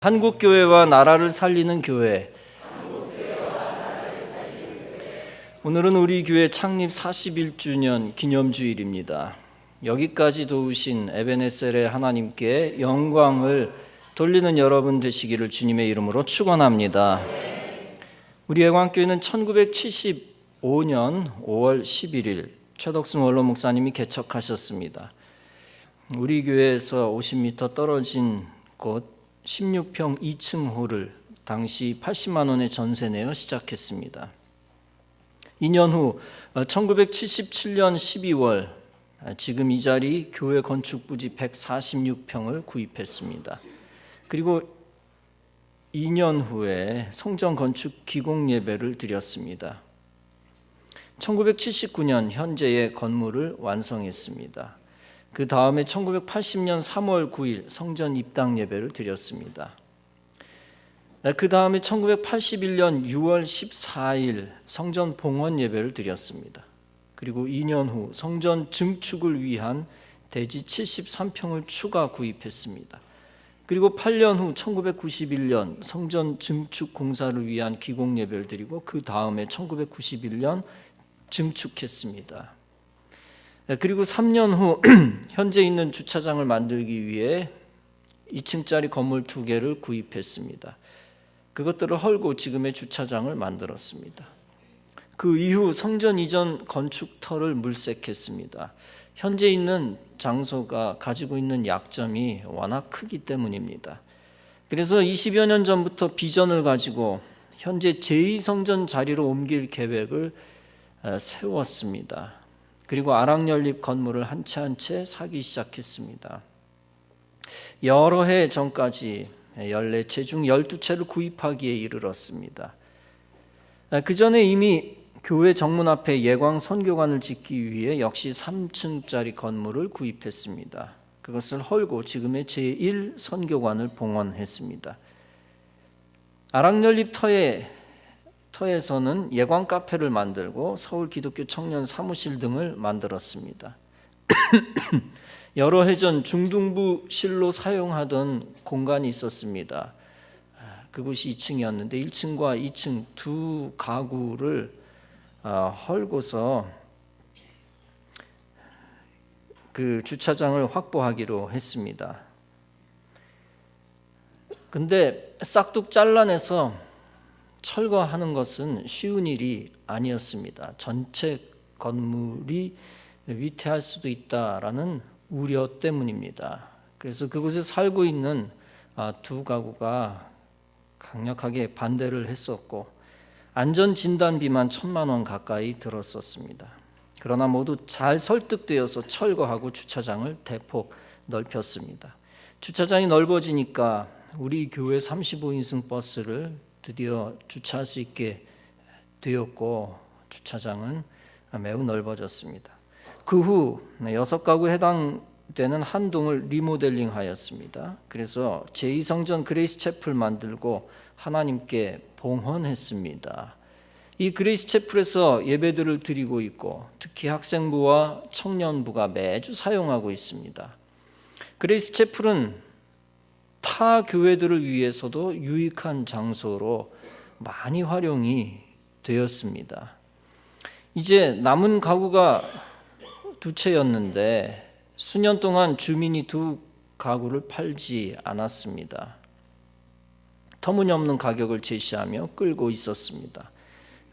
한국교회와 나라를 살리는 교회. 오늘은 우리 교회 창립 41주년 기념주일입니다. 여기까지 도우신 에베네셀의 하나님께 영광을 돌리는 여러분 되시기를 주님의 이름으로 축원합니다. 우리 애광교회는 1975년 5월 11일 최덕승 원로 목사님이 개척하셨습니다. 우리 교회에서 50m 떨어진 곳 16평 2층 홀을 당시 80만 원의 전세 내어 시작했습니다. 2년 후 1977년 12월 지금 이 자리 교회 건축 부지 146평을 구입했습니다. 그리고 2년 후에 성전 건축 기공 예배를 드렸습니다. 1979년 현재의 건물을 완성했습니다. 그 다음에 1980년 3월 9일 성전 입당 예배를 드렸습니다. 그 다음에 1981년 6월 14일 성전 봉헌 예배를 드렸습니다. 그리고 2년 후 성전 증축을 위한 대지 73평을 추가 구입했습니다. 그리고 8년 후 1991년 성전 증축 공사를 위한 기공 예배를 드리고 그 다음에 1991년 증축했습니다. 그리고 3년 후 현재 있는 주차장을 만들기 위해 2층짜리 건물 2개를 구입했습니다. 그것들을 헐고 지금의 주차장을 만들었습니다. 그 이후 성전 이전 건축터를 물색했습니다. 현재 있는 장소가 가지고 있는 약점이 워낙 크기 때문입니다. 그래서 20여 년 전부터 비전을 가지고 현재 제2성전 자리로 옮길 계획을 세웠습니다. 그리고 아랑연립 건물을 한 채 한 채 사기 시작했습니다. 여러 해 전까지 14채 중 12채를 구입하기에 이르렀습니다. 그 전에 이미 교회 정문 앞에 예광 선교관을 짓기 위해 역시 3층짜리 건물을 구입했습니다. 그것을 헐고 지금의 제1 선교관을 봉헌했습니다. 아랑연립 터에서는 예광 카페를 만들고 서울 기독교 청년 사무실 등을 만들었습니다. 여러 해 전 중등부 실로 사용하던 공간이 있었습니다. 그곳이 2층이었는데 1층과 2층 두 가구를 헐고서 그 주차장을 확보하기로 했습니다. 근데 싹둑 잘라내서 철거하는 것은 쉬운 일이 아니었습니다. 전체 건물이 위태할 수도 있다라는 우려 때문입니다. 그래서 그곳에 살고 있는 두 가구가 강력하게 반대를 했었고 안전진단비만 1,000만 원 가까이 들었었습니다. 그러나 모두 잘 설득되어서 철거하고 주차장을 대폭 넓혔습니다. 주차장이 넓어지니까 우리 교회 35인승 버스를 드디어 주차할 수 있게 되었고 주차장은 매우 넓어졌습니다. 그 후 6가구에 해당되는 한 동을 리모델링 하였습니다. 그래서 제2성전 그레이스 채플 만들고 하나님께 봉헌했습니다. 이 그레이스 채플에서 예배들을 드리고 있고 특히 학생부와 청년부가 매주 사용하고 있습니다. 그레이스 채플은 타 교회들을 위해서도 유익한 장소로 많이 활용이 되었습니다. 이제 남은 가구가 2채였는데 수년 동안 주민이 2가구를 팔지 않았습니다. 터무니없는 가격을 제시하며 끌고 있었습니다.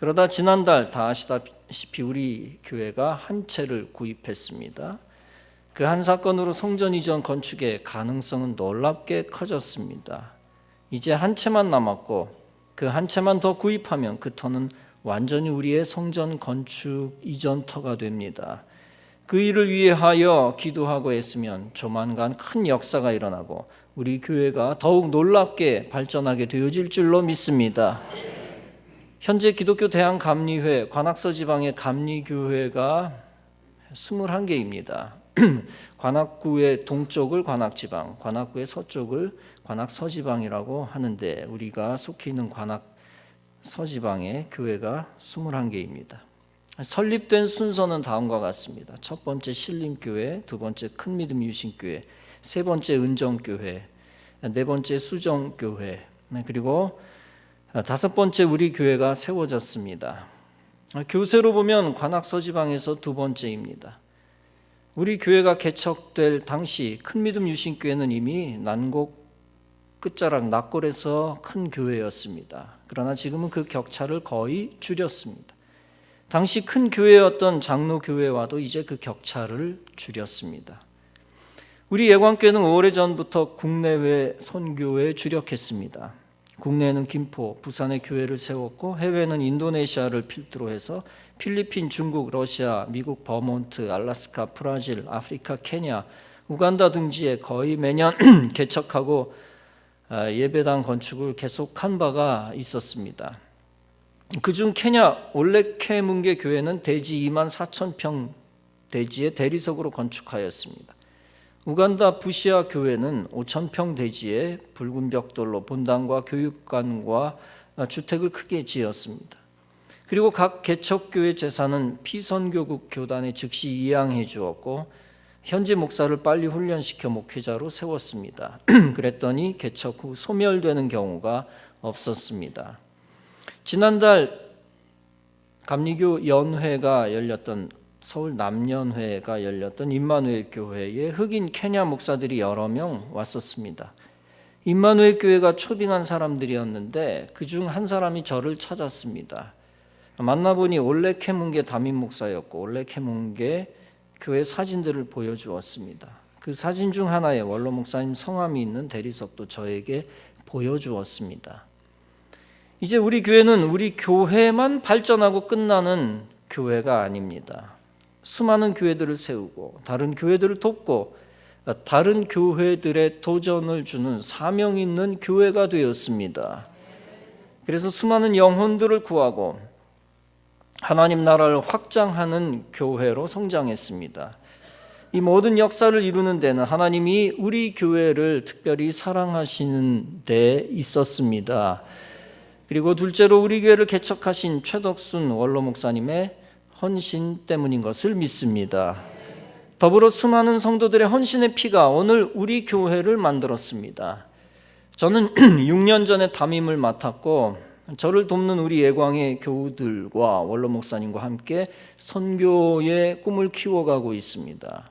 그러다 지난달 다 아시다시피 우리 교회가 한 채를 구입했습니다. 그 한 사건으로 성전 이전 건축의 가능성은 놀랍게 커졌습니다. 이제 한 채만 남았고 그 한 채만 더 구입하면 그 터는 완전히 우리의 성전 건축 이전 터가 됩니다. 그 일을 위하여 기도하고 애쓰면 조만간 큰 역사가 일어나고 우리 교회가 더욱 놀랍게 발전하게 되어질 줄로 믿습니다. 현재 기독교 대한감리회 관악서 지방의 감리교회가 21개입니다. 관악구의 동쪽을 관악지방, 관악구의 서쪽을 관악서지방이라고 하는데 우리가 속해 있는 관악서지방의 교회가 21개입니다. 설립된 순서는 다음과 같습니다. 첫 번째 신림교회, 두 번째 큰믿음 유신교회, 세 번째 은정교회, 네 번째 수정교회, 그리고 다섯 번째 우리 교회가 세워졌습니다. 교세로 보면 관악서지방에서 두 번째입니다. 우리 교회가 개척될 당시 큰믿음 유신교회는 이미 난곡 끝자락 낙골에서 큰 교회였습니다. 그러나 지금은 그 격차를 거의 줄였습니다. 당시 큰 교회였던 장로교회와도 이제 그 격차를 줄였습니다. 우리 예광교회는 오래전부터 국내외 선교에 주력했습니다. 국내에는 김포, 부산에 교회를 세웠고 해외는 인도네시아를 필두로 해서 필리핀, 중국, 러시아, 미국, 버몬트, 알래스카, 브라질, 아프리카, 케냐, 우간다 등지에 거의 매년 개척하고 예배당 건축을 계속한 바가 있었습니다. 그중 케냐 올레케문게 교회는 대지 2만 4천 평 대지에 대리석으로 건축하였습니다. 우간다 부시아 교회는 5,000평 대지에 붉은 벽돌로 본당과 교육관과 주택을 크게 지었습니다. 그리고 각 개척교회 재산은 피선교국 교단에 즉시 이양해 주었고 현지 목사를 빨리 훈련시켜 목회자로 세웠습니다. 그랬더니 개척 후 소멸되는 경우가 없었습니다. 지난달 감리교 연회가 열렸던 서울 남연회가 열렸던 임마누엘 교회에 흑인 케냐 목사들이 여러 명 왔었습니다. 임마누엘 교회가 초빙한 사람들이었는데 그중 한 사람이 저를 찾았습니다. 만나보니 올레케문게 담임 목사였고 올레케문게 교회 사진들을 보여주었습니다. 그 사진 중 하나에 원로 목사님 성함이 있는 대리석도 저에게 보여주었습니다. 이제 우리 교회는 우리 교회만 발전하고 끝나는 교회가 아닙니다. 수많은 교회들을 세우고 다른 교회들을 돕고 다른 교회들의 도전을 주는 사명 있는 교회가 되었습니다. 그래서 수많은 영혼들을 구하고 하나님 나라를 확장하는 교회로 성장했습니다. 이 모든 역사를 이루는 데는 하나님이 우리 교회를 특별히 사랑하시는 데 있었습니다. 그리고 둘째로 우리 교회를 개척하신 최덕순 원로 목사님의 헌신 때문인 것을 믿습니다. 더불어 수많은 성도들의 헌신의 피가 오늘 우리 교회를 만들었습니다. 저는 6년 전에 담임을 맡았고 저를 돕는 우리 예광의 교우들과 원로 목사님과 함께 선교의 꿈을 키워가고 있습니다.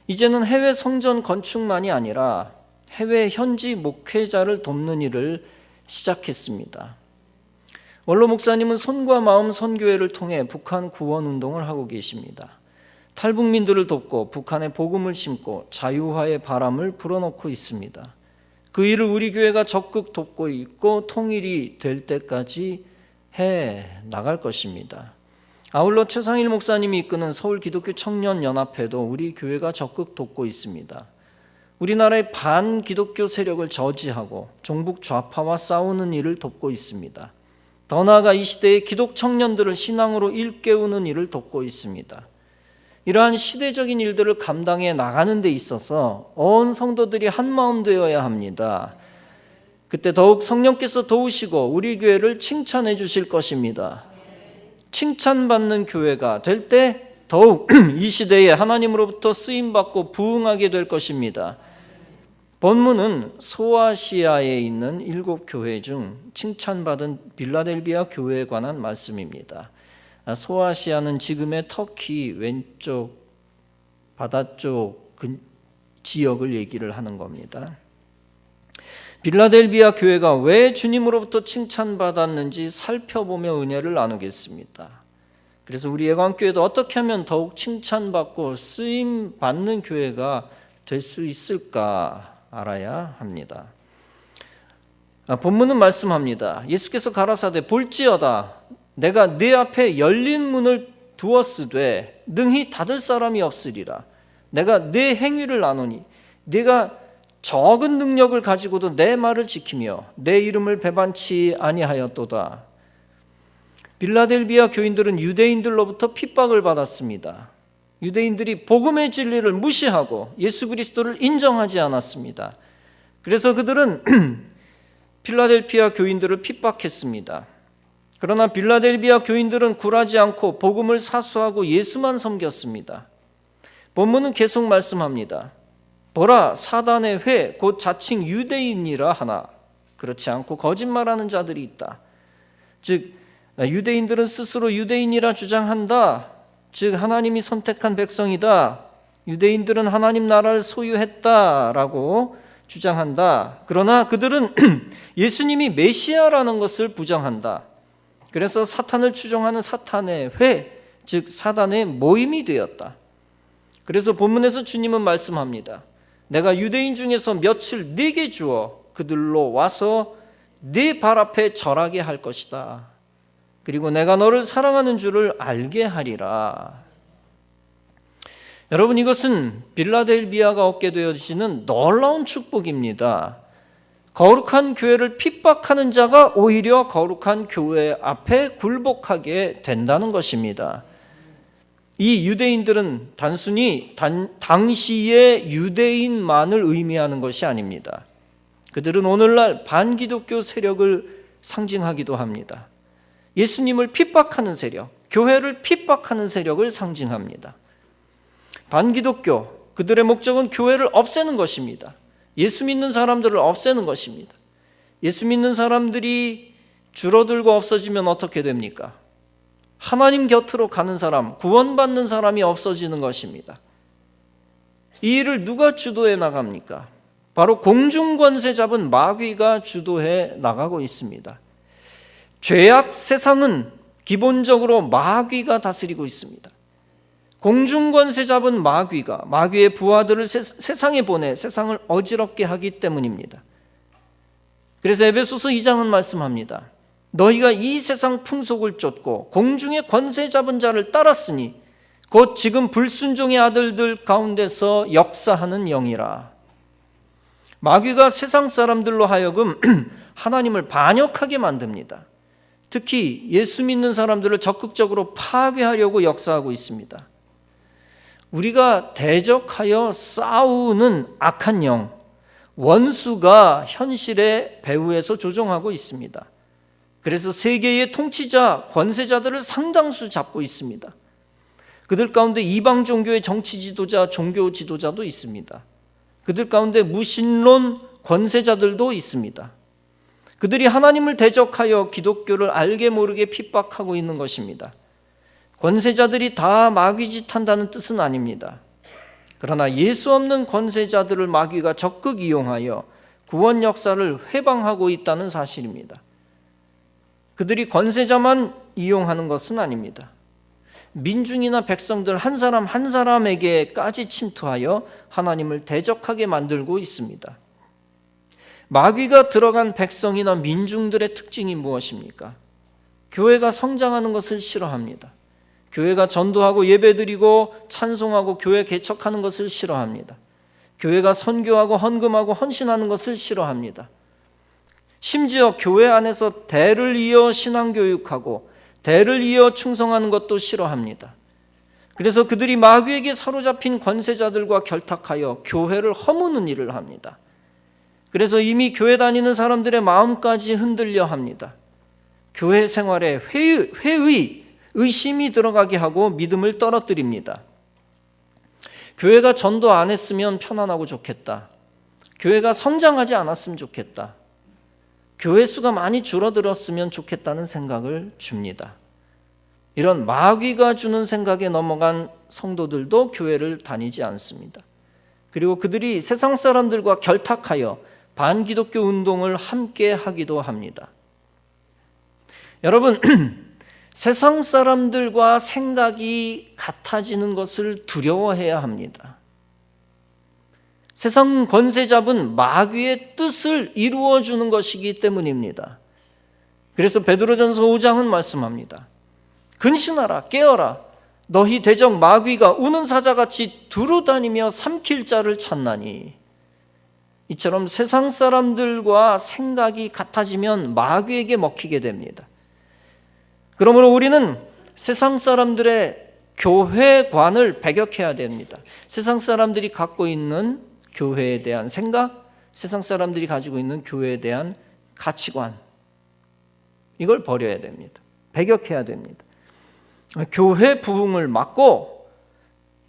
이제는 해외 성전 건축만이 아니라 해외 현지 목회자를 돕는 일을 시작했습니다. 원로 목사님은 손과 마음 선교회를 통해 북한 구원 운동을 하고 계십니다. 탈북민들을 돕고 북한에 복음을 심고 자유화의 바람을 불어넣고 있습니다. 그 일을 우리 교회가 적극 돕고 있고 통일이 될 때까지 해 나갈 것입니다. 아울러 최상일 목사님이 이끄는 서울기독교 청년연합회도 우리 교회가 적극 돕고 있습니다. 우리나라의 반기독교 세력을 저지하고 종북 좌파와 싸우는 일을 돕고 있습니다. 더 나아가 이 시대의 기독 청년들을 신앙으로 일깨우는 일을 돕고 있습니다. 이러한 시대적인 일들을 감당해 나가는 데 있어서 온 성도들이 한마음 되어야 합니다. 그때 더욱 성령께서 도우시고 우리 교회를 칭찬해 주실 것입니다. 칭찬받는 교회가 될 때 더욱 이 시대에 하나님으로부터 쓰임받고 부흥하게 될 것입니다. 본문은 소아시아에 있는 7교회 중 칭찬받은 빌라델비아 교회에 관한 말씀입니다. 소아시아는 지금의 터키 왼쪽 바다 쪽 지역을 얘기를 하는 겁니다. 빌라델비아 교회가 왜 주님으로부터 칭찬받았는지 살펴보며 은혜를 나누겠습니다. 그래서 우리 예광교회도 어떻게 하면 더욱 칭찬받고 쓰임받는 교회가 될 수 있을까 알아야 합니다. 본문은 말씀합니다. 예수께서 가라사대 볼지어다 내가 네 앞에 열린 문을 두었으되 능히 닫을 사람이 없으리라. 내가 네 행위를 아노니 네가 적은 능력을 가지고도 내 말을 지키며 내 이름을 배반치 아니하였도다. 빌라델비아 교인들은 유대인들로부터 핍박을 받았습니다. 유대인들이 복음의 진리를 무시하고 예수 그리스도를 인정하지 않았습니다. 그래서 그들은 필라델피아 교인들을 핍박했습니다. 그러나 빌라델비아 교인들은 굴하지 않고 복음을 사수하고 예수만 섬겼습니다. 본문은 계속 말씀합니다. 보라, 사단의 회 곧 자칭 유대인이라 하나 그렇지 않고 거짓말하는 자들이 있다. 즉 유대인들은 스스로 유대인이라 주장한다. 즉 하나님이 선택한 백성이다. 유대인들은 하나님 나라를 소유했다라고 주장한다. 그러나 그들은 예수님이 메시아라는 것을 부정한다. 그래서 사탄을 추종하는 사탄의 회, 즉 사단의 모임이 되었다. 그래서 본문에서 주님은 말씀합니다. 내가 유대인 중에서 며칠 네게 주어 그들로 와서 네 발 앞에 절하게 할 것이다. 그리고 내가 너를 사랑하는 줄을 알게 하리라. 여러분, 이것은 빌라델비아가 얻게 되어지는 놀라운 축복입니다. 거룩한 교회를 핍박하는 자가 오히려 거룩한 교회 앞에 굴복하게 된다는 것입니다. 이 유대인들은 단순히 당시의 유대인만을 의미하는 것이 아닙니다. 그들은 오늘날 반기독교 세력을 상징하기도 합니다. 예수님을 핍박하는 세력, 교회를 핍박하는 세력을 상징합니다. 반기독교, 그들의 목적은 교회를 없애는 것입니다. 예수 믿는 사람들을 없애는 것입니다. 예수 믿는 사람들이 줄어들고 없어지면 어떻게 됩니까? 하나님 곁으로 가는 사람, 구원받는 사람이 없어지는 것입니다. 이 일을 누가 주도해 나갑니까? 바로 공중권세 잡은 마귀가 주도해 나가고 있습니다. 죄악 세상은 기본적으로 마귀가 다스리고 있습니다. 공중권세 잡은 마귀가 마귀의 부하들을 세상에 보내 세상을 어지럽게 하기 때문입니다. 그래서 에베소서 2장은 말씀합니다. 너희가 이 세상 풍속을 쫓고 공중의 권세 잡은 자를 따랐으니 곧 지금 불순종의 아들들 가운데서 역사하는 영이라. 마귀가 세상 사람들로 하여금 하나님을 반역하게 만듭니다. 특히 예수 믿는 사람들을 적극적으로 파괴하려고 역사하고 있습니다. 우리가 대적하여 싸우는 악한 영, 원수가 현실의 배후에서 조종하고 있습니다. 그래서 세계의 통치자, 권세자들을 상당수 잡고 있습니다. 그들 가운데 이방 종교의 정치 지도자, 종교 지도자도 있습니다. 그들 가운데 무신론 권세자들도 있습니다. 그들이 하나님을 대적하여 기독교를 알게 모르게 핍박하고 있는 것입니다. 권세자들이 다 마귀짓 한다는 뜻은 아닙니다. 그러나 예수 없는 권세자들을 마귀가 적극 이용하여 구원 역사를 회방하고 있다는 사실입니다. 그들이 권세자만 이용하는 것은 아닙니다. 민중이나 백성들 한 사람 한 사람에게까지 침투하여 하나님을 대적하게 만들고 있습니다. 마귀가 들어간 백성이나 민중들의 특징이 무엇입니까? 교회가 성장하는 것을 싫어합니다. 교회가 전도하고 예배드리고 찬송하고 교회 개척하는 것을 싫어합니다. 교회가 선교하고 헌금하고 헌신하는 것을 싫어합니다. 심지어 교회 안에서 대를 이어 신앙교육하고 대를 이어 충성하는 것도 싫어합니다. 그래서 그들이 마귀에게 사로잡힌 권세자들과 결탁하여 교회를 허무는 일을 합니다. 그래서 이미 교회 다니는 사람들의 마음까지 흔들려 합니다. 교회 생활에 의심이 들어가게 하고 믿음을 떨어뜨립니다. 교회가 전도 안 했으면 편안하고 좋겠다. 교회가 성장하지 않았으면 좋겠다. 교회 수가 많이 줄어들었으면 좋겠다는 생각을 줍니다. 이런 마귀가 주는 생각에 넘어간 성도들도 교회를 다니지 않습니다. 그리고 그들이 세상 사람들과 결탁하여 반기독교 운동을 함께 하기도 합니다. 여러분, 세상 사람들과 생각이 같아지는 것을 두려워해야 합니다. 세상 권세 잡은 마귀의 뜻을 이루어주는 것이기 때문입니다. 그래서 베드로전서 5장은 말씀합니다. 근신하라, 깨어라. 너희 대적 마귀가 우는 사자같이 두루다니며 삼킬 자를 찾나니. 이처럼 세상 사람들과 생각이 같아지면 마귀에게 먹히게 됩니다. 그러므로 우리는 세상 사람들의 교회관을 배격해야 됩니다. 세상 사람들이 갖고 있는 교회에 대한 생각, 세상 사람들이 가지고 있는 교회에 대한 가치관, 이걸 버려야 됩니다. 배격해야 됩니다. 교회 부흥을 막고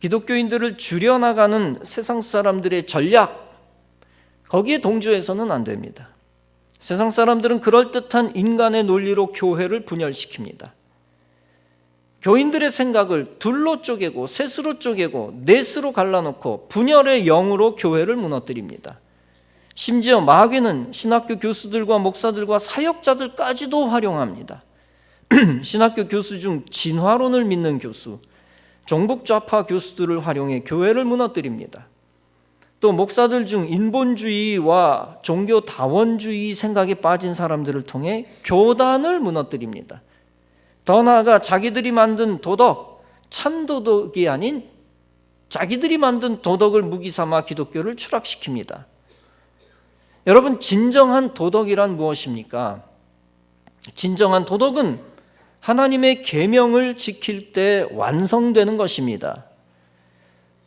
기독교인들을 줄여나가는 세상 사람들의 전략, 거기에 동조해서는 안 됩니다. 세상 사람들은 그럴듯한 인간의 논리로 교회를 분열시킵니다. 교인들의 생각을 둘로 쪼개고 셋으로 쪼개고 넷으로 갈라놓고 분열의 영으로 교회를 무너뜨립니다. 심지어 마귀는 신학교 교수들과 목사들과 사역자들까지도 활용합니다. 신학교 교수 중 진화론을 믿는 교수, 종북 좌파 교수들을 활용해 교회를 무너뜨립니다. 또 목사들 중 인본주의와 종교 다원주의 생각에 빠진 사람들을 통해 교단을 무너뜨립니다. 더 나아가 자기들이 만든 도덕, 참 도덕이 아닌 자기들이 만든 도덕을 무기 삼아 기독교를 추락시킵니다. 여러분, 진정한 도덕이란 무엇입니까? 진정한 도덕은 하나님의 계명을 지킬 때 완성되는 것입니다.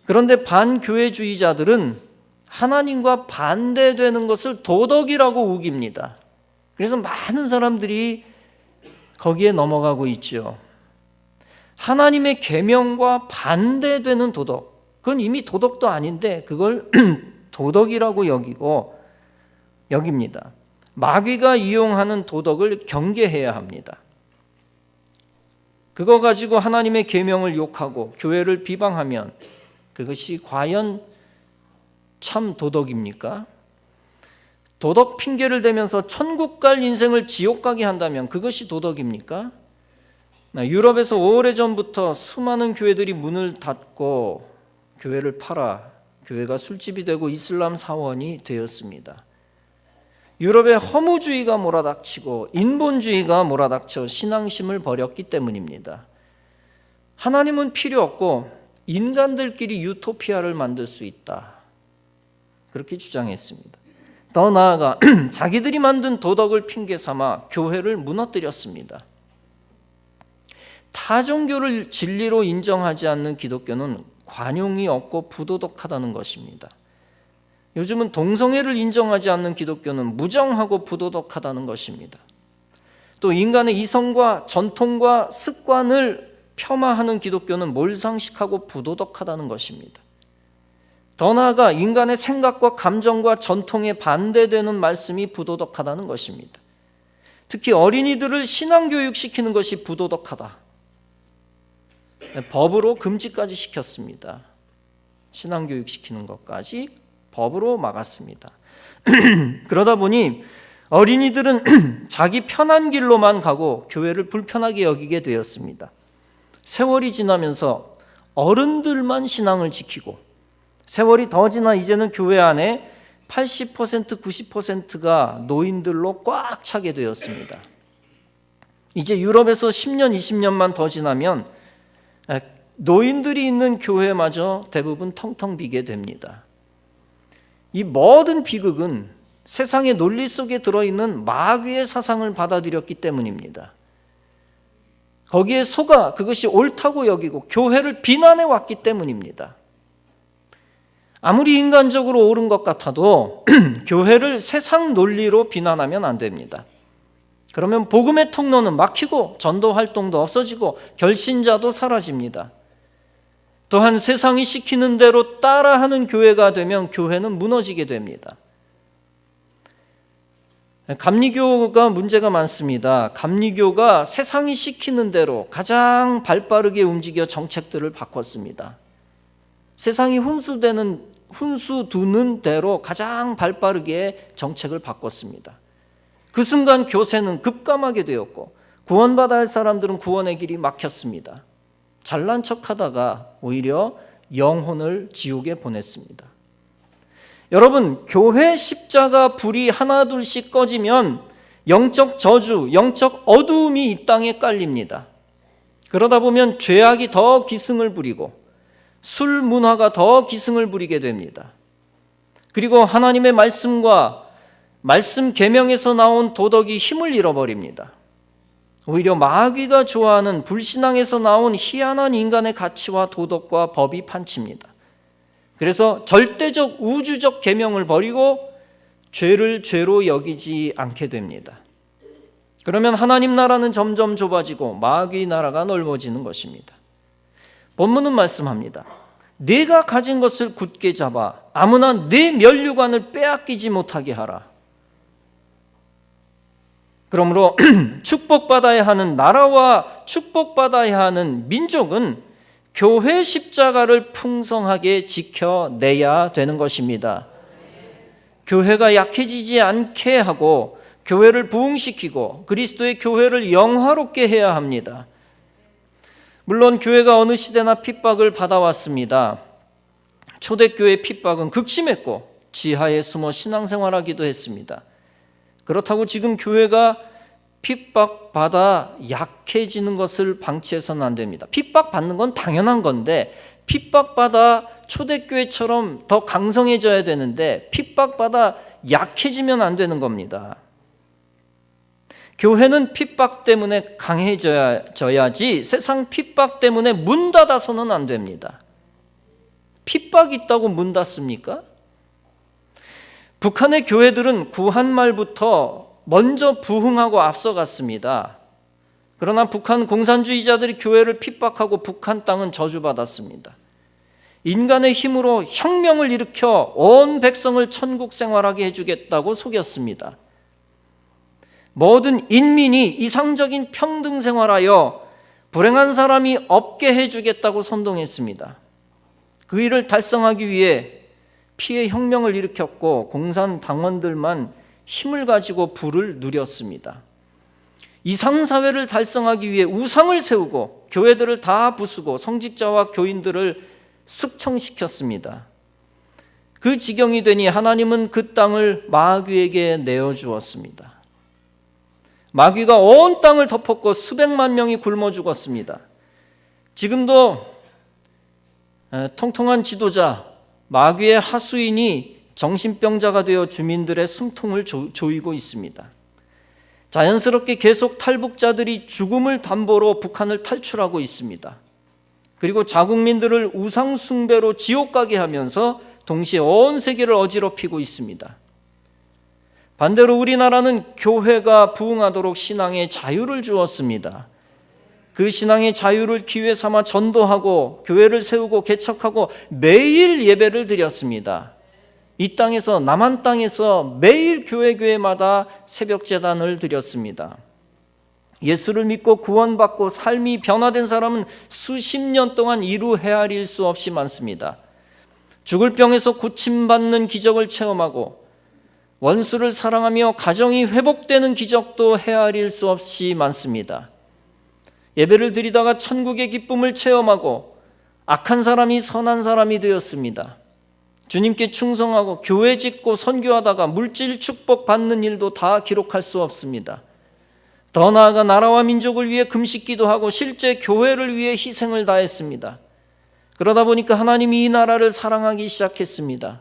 그런데 반교회주의자들은 하나님과 반대되는 것을 도덕이라고 우깁니다. 그래서 많은 사람들이 거기에 넘어가고 있죠. 하나님의 계명과 반대되는 도덕, 그건 이미 도덕도 아닌데 그걸 도덕이라고 여깁니다. 마귀가 이용하는 도덕을 경계해야 합니다. 그거 가지고 하나님의 계명을 욕하고 교회를 비방하면 그것이 과연 참 도덕입니까? 도덕 핑계를 대면서 천국 갈 인생을 지옥 가게 한다면 그것이 도덕입니까? 유럽에서 오래전부터 수많은 교회들이 문을 닫고 교회를 팔아 교회가 술집이 되고 이슬람 사원이 되었습니다. 유럽에 허무주의가 몰아닥치고 인본주의가 몰아닥쳐 신앙심을 버렸기 때문입니다. 하나님은 필요 없고 인간들끼리 유토피아를 만들 수 있다, 그렇게 주장했습니다. 더 나아가 자기들이 만든 도덕을 핑계 삼아 교회를 무너뜨렸습니다. 타 종교를 진리로 인정하지 않는 기독교는 관용이 없고 부도덕하다는 것입니다. 요즘은 동성애를 인정하지 않는 기독교는 무정하고 부도덕하다는 것입니다. 또 인간의 이성과 전통과 습관을 폄하하는 기독교는 몰상식하고 부도덕하다는 것입니다. 더 나아가 인간의 생각과 감정과 전통에 반대되는 말씀이 부도덕하다는 것입니다. 특히 어린이들을 신앙교육시키는 것이 부도덕하다. 법으로 금지까지 시켰습니다. 신앙교육시키는 것까지 법으로 막았습니다. 그러다 보니 어린이들은 자기 편한 길로만 가고 교회를 불편하게 여기게 되었습니다. 세월이 지나면서 어른들만 신앙을 지키고 세월이 더 지나 이제는 교회 안에 80%, 90%가 노인들로 꽉 차게 되었습니다. 이제 유럽에서 10년, 20년만 더 지나면 노인들이 있는 교회마저 대부분 텅텅 비게 됩니다. 이 모든 비극은 세상의 논리 속에 들어있는 마귀의 사상을 받아들였기 때문입니다. 거기에 속아 그것이 옳다고 여기고 교회를 비난해 왔기 때문입니다. 아무리 인간적으로 옳은 것 같아도 교회를 세상 논리로 비난하면 안 됩니다. 그러면 복음의 통로는 막히고 전도 활동도 없어지고 결신자도 사라집니다. 또한 세상이 시키는 대로 따라하는 교회가 되면 교회는 무너지게 됩니다. 감리교가 문제가 많습니다. 감리교가 세상이 시키는 대로 가장 발빠르게 움직여 정책들을 바꿨습니다. 세상이 훈수 두는 대로 가장 발빠르게 정책을 바꿨습니다. 그 순간 교세는 급감하게 되었고 구원받아야 할 사람들은 구원의 길이 막혔습니다. 잘난 척하다가 오히려 영혼을 지옥에 보냈습니다. 여러분, 교회 십자가 불이 하나둘씩 꺼지면 영적 저주, 영적 어두움이 이 땅에 깔립니다. 그러다 보면 죄악이 더 기승을 부리고 술 문화가 더 기승을 부리게 됩니다. 그리고 하나님의 말씀과 말씀 계명에서 나온 도덕이 힘을 잃어버립니다. 오히려 마귀가 좋아하는 불신앙에서 나온 희한한 인간의 가치와 도덕과 법이 판칩니다. 그래서 절대적 우주적 계명을 버리고 죄를 죄로 여기지 않게 됩니다. 그러면 하나님 나라는 점점 좁아지고 마귀 나라가 넓어지는 것입니다. 본문은 말씀합니다. 네가 가진 것을 굳게 잡아 아무나 네 면류관을 빼앗기지 못하게 하라. 그러므로 축복받아야 하는 나라와 축복받아야 하는 민족은 교회 십자가를 풍성하게 지켜내야 되는 것입니다. 교회가 약해지지 않게 하고 교회를 부흥시키고 그리스도의 교회를 영화롭게 해야 합니다. 물론 교회가 어느 시대나 핍박을 받아왔습니다. 초대교회 핍박은 극심했고 지하에 숨어 신앙생활하기도 했습니다. 그렇다고 지금 교회가 핍박받아 약해지는 것을 방치해서는 안 됩니다. 핍박받는 건 당연한 건데 핍박받아 초대교회처럼 더 강성해져야 되는데 핍박받아 약해지면 안 되는 겁니다. 교회는 핍박 때문에 강해져야지 세상 핍박 때문에 문 닫아서는 안 됩니다. 핍박이 있다고 문 닫습니까? 북한의 교회들은 구한말부터 먼저 부흥하고 앞서갔습니다. 그러나 북한 공산주의자들이 교회를 핍박하고 북한 땅은 저주받았습니다. 인간의 힘으로 혁명을 일으켜 온 백성을 천국 생활하게 해주겠다고 속였습니다. 모든 인민이 이상적인 평등 생활하여 불행한 사람이 없게 해주겠다고 선동했습니다. 그 일을 달성하기 위해 피해 혁명을 일으켰고 공산당원들만 힘을 가지고 부를 누렸습니다. 이상사회를 달성하기 위해 우상을 세우고 교회들을 다 부수고 성직자와 교인들을 숙청시켰습니다. 그 지경이 되니 하나님은 그 땅을 마귀에게 내어주었습니다. 마귀가 온 땅을 덮었고 수백만 명이 굶어 죽었습니다. 지금도 통통한 지도자 마귀의 하수인이 정신병자가 되어 주민들의 숨통을 조이고 있습니다. 자연스럽게 계속 탈북자들이 죽음을 담보로 북한을 탈출하고 있습니다. 그리고 자국민들을 우상 숭배로 지옥 가게 하면서 동시에 온 세계를 어지럽히고 있습니다. 반대로 우리나라는 교회가 부흥하도록 신앙의 자유를 주었습니다. 그 신앙의 자유를 기회 삼아 전도하고 교회를 세우고 개척하고 매일 예배를 드렸습니다. 이 땅에서 남한 땅에서 매일 교회마다 새벽 제단을 드렸습니다. 예수를 믿고 구원받고 삶이 변화된 사람은 수십 년 동안 이루 헤아릴 수 없이 많습니다. 죽을 병에서 고침받는 기적을 체험하고 원수를 사랑하며 가정이 회복되는 기적도 헤아릴 수 없이 많습니다. 예배를 드리다가 천국의 기쁨을 체험하고 악한 사람이 선한 사람이 되었습니다. 주님께 충성하고 교회 짓고 선교하다가 물질 축복 받는 일도 다 기록할 수 없습니다. 더 나아가 나라와 민족을 위해 금식기도 하고 실제 교회를 위해 희생을 다했습니다. 그러다 보니까 하나님이 이 나라를 사랑하기 시작했습니다.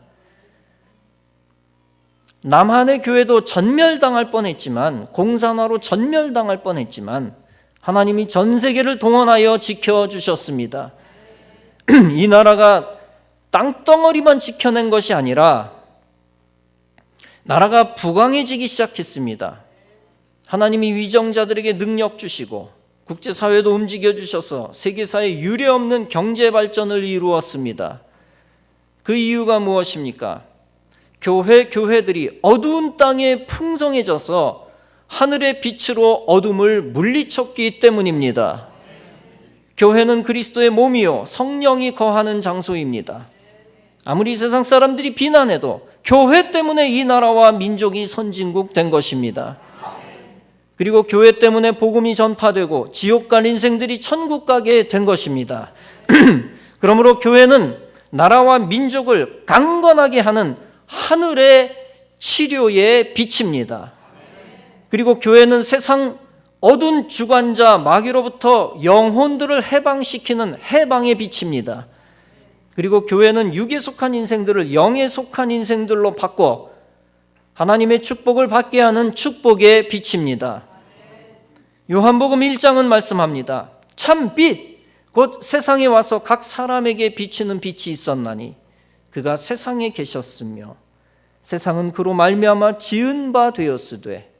남한의 교회도 전멸당할 뻔했지만 공산화로 전멸당할 뻔했지만 하나님이 전 세계를 동원하여 지켜주셨습니다. 이 나라가 땅덩어리만 지켜낸 것이 아니라 나라가 부강해지기 시작했습니다. 하나님이 위정자들에게 능력 주시고 국제사회도 움직여 주셔서 세계사에 유례없는 경제 발전을 이루었습니다. 그 이유가 무엇입니까? 교회들이 어두운 땅에 풍성해져서 하늘의 빛으로 어둠을 물리쳤기 때문입니다. 교회는 그리스도의 몸이요 성령이 거하는 장소입니다. 아무리 세상 사람들이 비난해도 교회 때문에 이 나라와 민족이 선진국 된 것입니다. 그리고 교회 때문에 복음이 전파되고 지옥 갈 인생들이 천국 가게 된 것입니다. 그러므로 교회는 나라와 민족을 강건하게 하는 하늘의 치료의 빛입니다. 그리고 교회는 세상 어두운 주관자 마귀로부터 영혼들을 해방시키는 해방의 빛입니다. 그리고 교회는 육에 속한 인생들을 영에 속한 인생들로 바꿔 하나님의 축복을 받게 하는 축복의 빛입니다. 요한복음 1장은 말씀합니다. 참 빛, 곧 세상에 와서 각 사람에게 비치는 빛이 있었나니 그가 세상에 계셨으며 세상은 그로 말미암아 지은 바 되었으되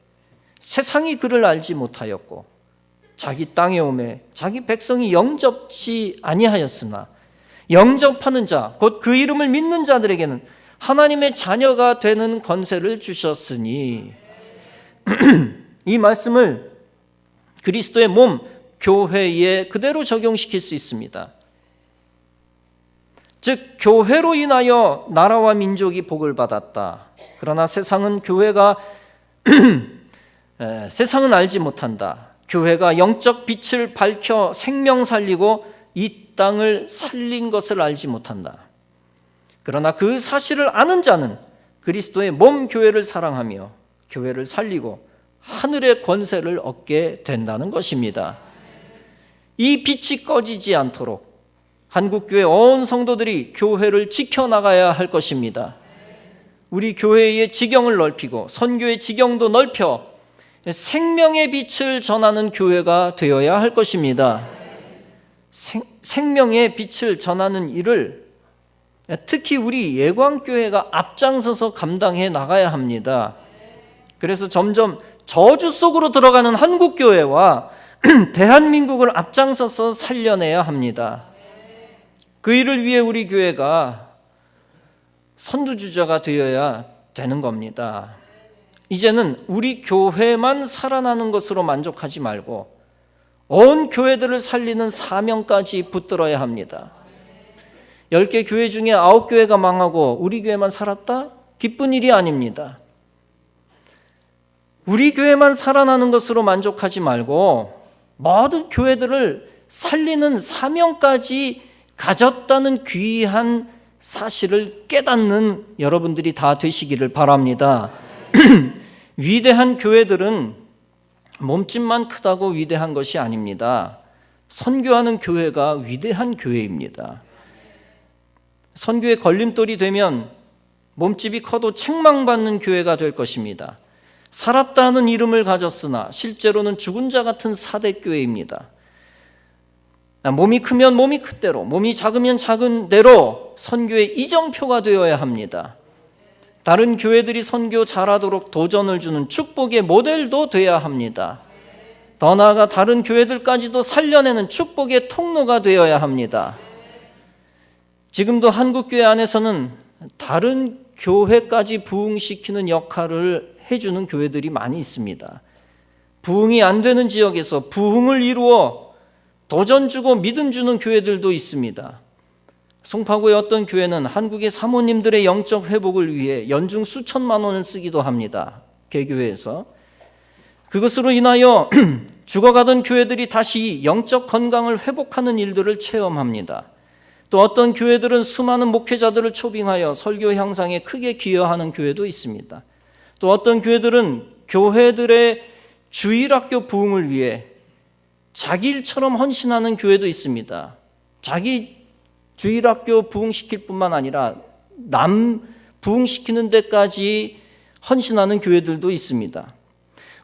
세상이 그를 알지 못하였고 자기 땅에 오매 자기 백성이 영접지 아니하였으나 영접하는 자, 곧 그 이름을 믿는 자들에게는 하나님의 자녀가 되는 권세를 주셨으니 이 말씀을 그리스도의 몸 교회에 그대로 적용시킬 수 있습니다. 즉 교회로 인하여 나라와 민족이 복을 받았다. 그러나 세상은 세상은 알지 못한다. 교회가 영적 빛을 밝혀 생명 살리고 이 땅을 살린 것을 알지 못한다. 그러나 그 사실을 아는 자는 그리스도의 몸 교회를 사랑하며 교회를 살리고 하늘의 권세를 얻게 된다는 것입니다. 이 빛이 꺼지지 않도록 한국교회 온 성도들이 교회를 지켜나가야 할 것입니다. 우리 교회의 지경을 넓히고 선교의 지경도 넓혀 생명의 빛을 전하는 교회가 되어야 할 것입니다. 생명의 빛을 전하는 일을 특히 우리 예광교회가 앞장서서 감당해 나가야 합니다. 그래서 점점 저주 속으로 들어가는 한국교회와 대한민국을 앞장서서 살려내야 합니다. 그 일을 위해 우리 교회가 선두주자가 되어야 되는 겁니다. 이제는 우리 교회만 살아나는 것으로 만족하지 말고 온 교회들을 살리는 사명까지 붙들어야 합니다. 10개 교회 중에 9교회가 망하고 우리 교회만 살았다? 기쁜 일이 아닙니다. 우리 교회만 살아나는 것으로 만족하지 말고 모든 교회들을 살리는 사명까지 가졌다는 귀한 사실을 깨닫는 여러분들이 다 되시기를 바랍니다. 위대한 교회들은 몸집만 크다고 위대한 것이 아닙니다. 선교하는 교회가 위대한 교회입니다. 선교의 걸림돌이 되면 몸집이 커도 책망받는 교회가 될 것입니다. 살았다는 이름을 가졌으나 실제로는 죽은 자 같은 사대교회입니다. 몸이 크면 몸이 큰 대로, 몸이 작으면 작은 대로 선교의 이정표가 되어야 합니다. 다른 교회들이 선교 잘하도록 도전을 주는 축복의 모델도 돼야 합니다. 더 나아가 다른 교회들까지도 살려내는 축복의 통로가 되어야 합니다. 지금도 한국교회 안에서는 다른 교회까지 부흥시키는 역할을 해주는 교회들이 많이 있습니다. 부흥이 안 되는 지역에서 부흥을 이루어 도전 주고 믿음 주는 교회들도 있습니다. 송파구의 어떤 교회는 한국의 사모님들의 영적 회복을 위해 연중 수천만 원을 쓰기도 합니다. 개교회에서. 그것으로 인하여 죽어가던 교회들이 다시 영적 건강을 회복하는 일들을 체험합니다. 또 어떤 교회들은 수많은 목회자들을 초빙하여 설교 향상에 크게 기여하는 교회도 있습니다. 또 어떤 교회들은 교회들의 주일학교 부흥을 위해 자기 일처럼 헌신하는 교회도 있습니다. 자기 주일학교 부흥시킬 뿐만 아니라 남 부흥시키는 데까지 헌신하는 교회들도 있습니다.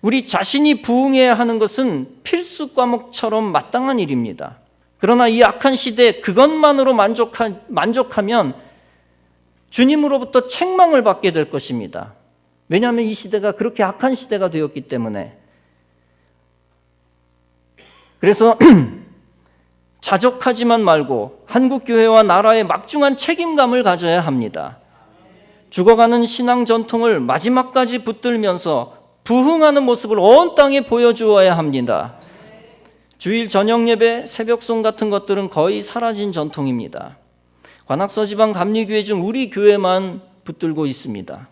우리 자신이 부흥해야 하는 것은 필수 과목처럼 마땅한 일입니다. 그러나 이 악한 시대에 그것만으로 만족하면 주님으로부터 책망을 받게 될 것입니다. 왜냐하면 이 시대가 그렇게 악한 시대가 되었기 때문에. 그래서 자족하지만 말고 한국교회와 나라의 막중한 책임감을 가져야 합니다. 죽어가는 신앙 전통을 마지막까지 붙들면서 부흥하는 모습을 온 땅에 보여주어야 합니다. 주일 저녁 예배, 새벽송 같은 것들은 거의 사라진 전통입니다. 관악서지방 감리교회 중 우리 교회만 붙들고 있습니다.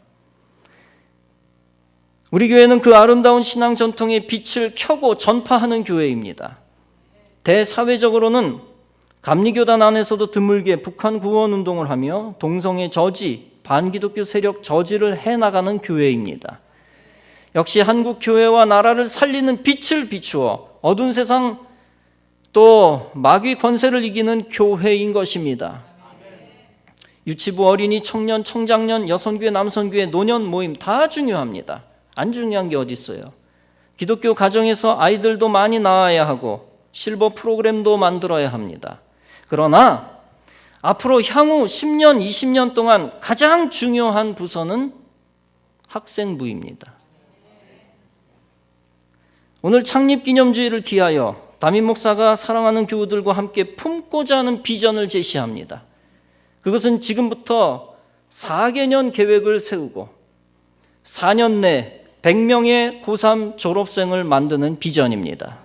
우리 교회는 그 아름다운 신앙 전통의 빛을 켜고 전파하는 교회입니다. 대사회적으로는 감리교단 안에서도 드물게 북한 구원운동을 하며 동성애 저지, 반기독교 세력 저지를 해나가는 교회입니다. 역시 한국 교회와 나라를 살리는 빛을 비추어 어두운 세상 또 마귀 권세를 이기는 교회인 것입니다. 유치부 어린이, 청년, 청장년, 여성교회, 남성교회, 노년 모임 다 중요합니다. 안 중요한 게 어디 있어요? 기독교 가정에서 아이들도 많이 낳아야 하고 실버 프로그램도 만들어야 합니다. 그러나 앞으로 향후 10년, 20년 동안 가장 중요한 부서는 학생부입니다. 오늘 창립기념주일을 기하여 담임 목사가 사랑하는 교우들과 함께 품고자 하는 비전을 제시합니다. 그것은 지금부터 4개년 계획을 세우고 4년 내 100명의 고3 졸업생을 만드는 비전입니다.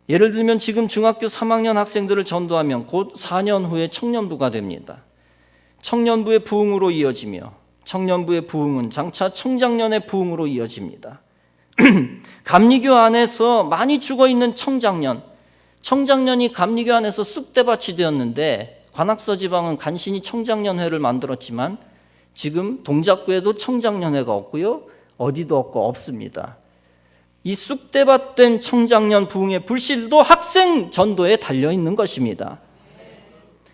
예를 들면 지금 중학교 3학년 학생들을 전도하면 곧 4년 후에 청년부가 됩니다. 청년부의 부흥으로 이어지며 청년부의 부흥은 장차 청장년의 부흥으로 이어집니다. 감리교 안에서 많이 죽어있는 청장년이 감리교 안에서 쑥대밭이 되었는데 관악서 지방은 간신히 청장년회를 만들었지만 지금 동작구에도 청장년회가 없고요, 어디도 없습니다. 이 쑥대밭된 청장년 부흥의 불씨도 학생 전도에 달려있는 것입니다.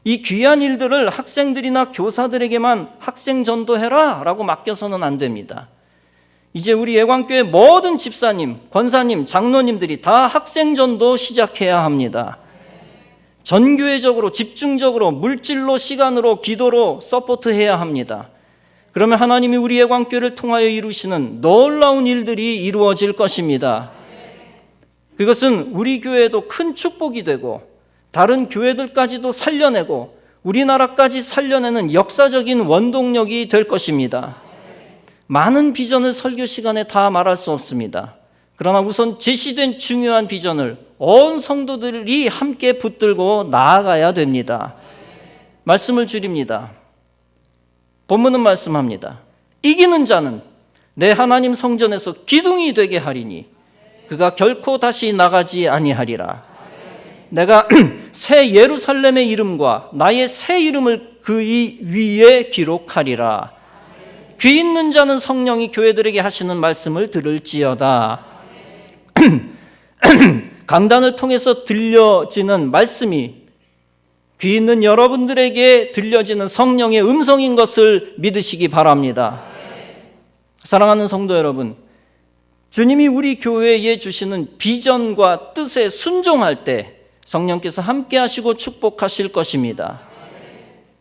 이 귀한 일들을 학생들이나 교사들에게만 학생 전도해라 라고 맡겨서는 안 됩니다. 이제 우리 예광교회 모든 집사님, 권사님, 장로님들이 다 학생 전도 시작해야 합니다. 전교회적으로 집중적으로 물질로, 시간으로, 기도로 서포트해야 합니다. 그러면 하나님이 우리 예광교회를 통하여 이루시는 놀라운 일들이 이루어질 것입니다. 그것은 우리 교회에도 큰 축복이 되고 다른 교회들까지도 살려내고 우리나라까지 살려내는 역사적인 원동력이 될 것입니다. 많은 비전을 설교 시간에 다 말할 수 없습니다. 그러나 우선 제시된 중요한 비전을 온 성도들이 함께 붙들고 나아가야 됩니다. 말씀을 줄입니다. 본문은 말씀합니다. 이기는 자는 내 하나님 성전에서 기둥이 되게 하리니 그가 결코 다시 나가지 아니하리라. 내가 새 예루살렘의 이름과 나의 새 이름을 그 위에 기록하리라. 귀 있는 자는 성령이 교회들에게 하시는 말씀을 들을지어다. 강단을 통해서 들려지는 말씀이 귀 있는 여러분들에게 들려지는 성령의 음성인 것을 믿으시기 바랍니다. 사랑하는 성도 여러분, 주님이 우리 교회에 주시는 비전과 뜻에 순종할 때 성령께서 함께 하시고 축복하실 것입니다.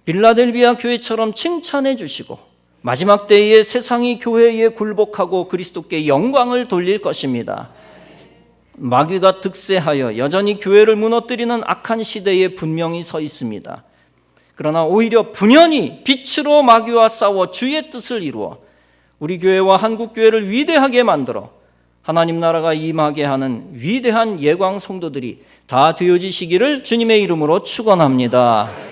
빌라델비아 교회처럼 칭찬해 주시고 마지막 때에 세상이 교회에 굴복하고 그리스도께 영광을 돌릴 것입니다. 마귀가 득세하여 여전히 교회를 무너뜨리는 악한 시대에 분명히 서 있습니다. 그러나 오히려 분연히 빛으로 마귀와 싸워 주의 뜻을 이루어 우리 교회와 한국교회를 위대하게 만들어 하나님 나라가 임하게 하는 위대한 예광 성도들이 다 되어지시기를 주님의 이름으로 축원합니다.